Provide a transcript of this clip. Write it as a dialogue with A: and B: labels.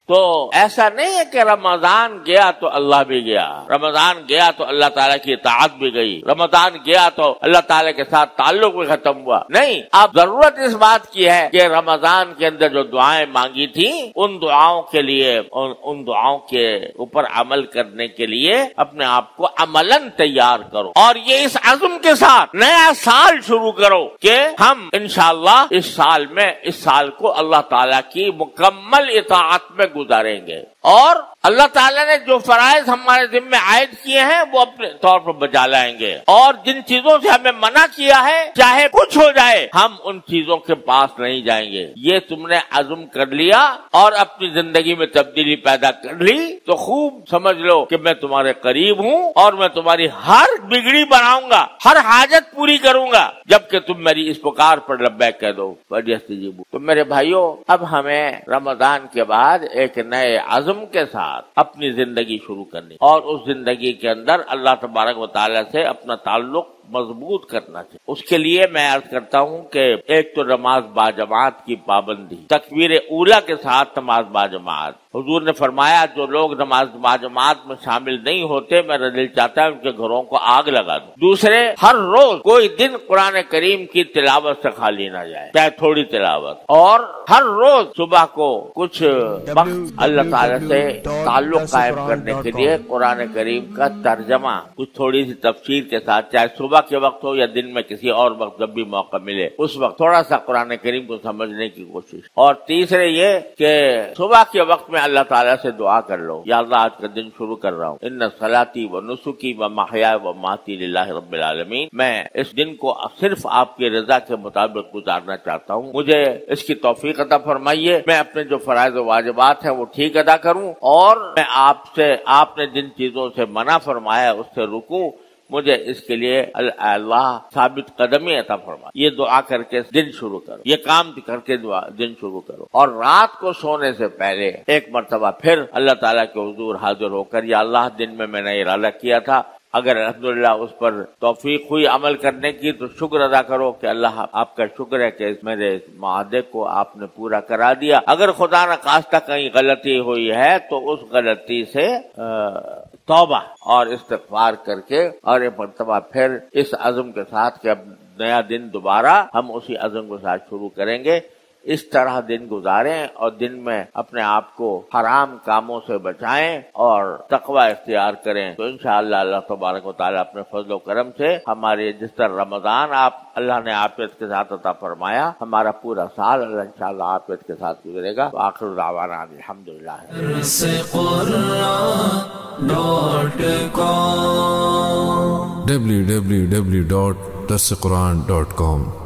A: تو ایسا نہیں ہے کہ رمضان گیا تو اللہ بھی گیا، رمضان گیا تو اللہ تعالیٰ کی اطاعت بھی گئی، رمضان گیا تو اللہ تعالیٰ کے ساتھ تعلق بھی ختم ہوا. نہیں، اب ضرورت اس بات کی ہے کہ رمضان کے اندر جو دعائیں مانگی تھی ان دعاؤں کے لیے، ان دعاؤں کے اوپر عمل کرنے کے لیے اپنے آپ کو عملاً تیار کرو، اور یہ اس عزم کے ساتھ نیا سال شروع کرو کہ ہم انشاءاللہ اس سال کو اللہ تعالیٰ کی مکمل اطاعت میں گزاریں گے، اور اللہ تعالیٰ نے جو فرائض ہمارے ذمہ عائد کیے ہیں وہ اپنے طور پر بجا لائیں گے، اور جن چیزوں سے ہمیں منع کیا ہے چاہے کچھ ہو جائے ہم ان چیزوں کے پاس نہیں جائیں گے. یہ تم نے عزم کر لیا اور اپنی زندگی میں تبدیلی پیدا کر لی تو خوب سمجھ لو کہ میں تمہارے قریب ہوں اور میں تمہاری ہر بگڑی بناؤں گا، ہر حاجت پوری کروں گا جبکہ تم میری اس پکار پر لبیک کہہ دو. تو میرے بھائیوں، اب ہمیں رمضان کے بعد ایک نئے عزم کے ساتھ اپنی زندگی شروع کرنی، اور اس زندگی کے اندر اللہ تبارک و تعالیٰ سے اپنا تعلق مضبوط کرنا چاہیے. اس کے لیے میں عرض کرتا ہوں کہ ایک تو نماز باجماعت کی پابندی، تکبیر اولیٰ کے ساتھ نماز باجماعت. حضور نے فرمایا جو لوگ نماز باجماعت میں شامل نہیں ہوتے میرا دل چاہتا ہے ان کے گھروں کو آگ لگا دوں. دوسرے، ہر روز کوئی دن قرآن کریم کی تلاوت سے خالی نہ جائے، چاہے تھوڑی تلاوت، اور ہر روز صبح کو کچھ وقت اللہ تعالیٰ سے تعلق قائم کرنے کے لیے قرآن کریم کا ترجمہ کچھ تھوڑی سی تفسیر کے ساتھ، چاہے صبح کے وقت ہو یا دن میں کسی اور وقت جب بھی موقع ملے اس وقت تھوڑا سا قرآن کریم کو سمجھنے کی کوشش. اور تیسرے یہ کہ صبح کے وقت میں اللہ تعالیٰ سے دعا کر لو، یا اللہ آج کا دن شروع کر رہا ہوں، ان صلاتی و نسکی و محیای و مماتی للہ رب العالمین، میں اس دن کو صرف آپ کی رضا کے مطابق گزارنا چاہتا ہوں، مجھے اس کی توفیق عطا فرمائیے، میں اپنے جو فرائض و واجبات ہیں وہ ٹھیک ادا کروں، اور میں آپ نے جن چیزوں سے منع فرمایا اس سے رکوں، مجھے اس کے لیے اللہ ثابت قدمی عطا فرمائے. یہ دعا کر کے دن شروع کرو، یہ کام کر کے دن شروع کرو، اور رات کو سونے سے پہلے ایک مرتبہ پھر اللہ تعالیٰ کے حضور حاضر ہو کر یا اللہ دن میں نے ارادہ کیا تھا، اگر الحمدللہ اس پر توفیق ہوئی عمل کرنے کی تو شکر ادا کرو کہ اللہ آپ کا شکر ہے کہ میرے معاہدے کو آپ نے پورا کرا دیا. اگر خدا نخواستہ کہیں غلطی ہوئی ہے تو اس غلطی سے توبہ اور استغفار کر کے اور ایک مرتبہ پھر اس عزم کے ساتھ کہ اب نیا دن دوبارہ ہم اسی عزم کے ساتھ شروع کریں گے، اس طرح دن گزاریں اور دن میں اپنے آپ کو حرام کاموں سے بچائیں اور تقوی اختیار کریں تو انشاءاللہ اللہ تبارک و تعالیٰ اپنے فضل و کرم سے ہمارے جس طرح رمضان اللہ نے عافیت کے ساتھ عطا فرمایا، ہمارا پورا سال اللہ انشاءاللہ عافیت کے ساتھ گزرے گا. وآخر دعوانا الحمدللہ.
B: www.darsequran.com